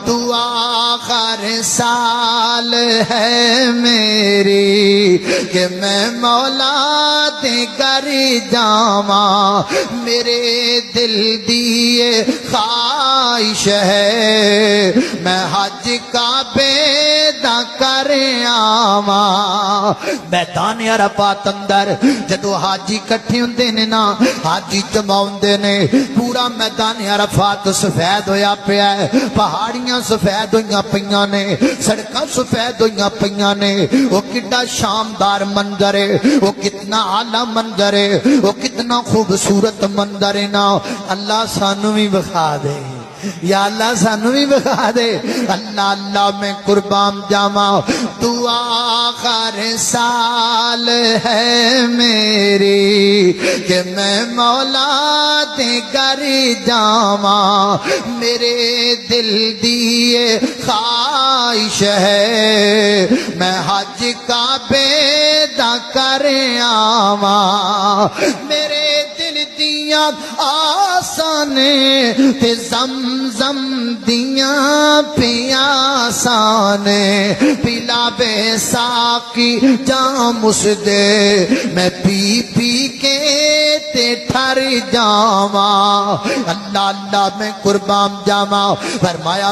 تو آخر سال ہے میری کہ میں مولا دے گر جاواں میرے دل دیے خواہش ہے میں حج کعبے دا کر آواں میدان عرفات اندر جدو حاجی کٹھے ہوندے نے نا حاجی جماؤندے نے پورا میدان عرفات سفید ہویا پیا ہے پہاڑیاں سفید ہویاں پیاں نے سڑکاں سفید ہویاں پیاں نے وہ کتنا شاندار منظر ہے وہ کتنا اعلیٰ منظر ہے وہ کتنا خوبصورت منظر ہے نا اللہ سانو بھی بخا دے یا اللہ سانو بھی بخا دے اللہ اللہ میں قربان جاواں تو آخر سال ہے میری کہ میں مولا دے گر جاواں میرے دل دیے خواہش ہے میں حج کعبے دا کر آواں میرے دل دیاں آسانے تے زمزم دیاں پیاسانے پلا بے ساقی جام اس دے میں پی پی کے تے ٹھر جاواں اللہ اللہ میں قربان جاواں فرمایا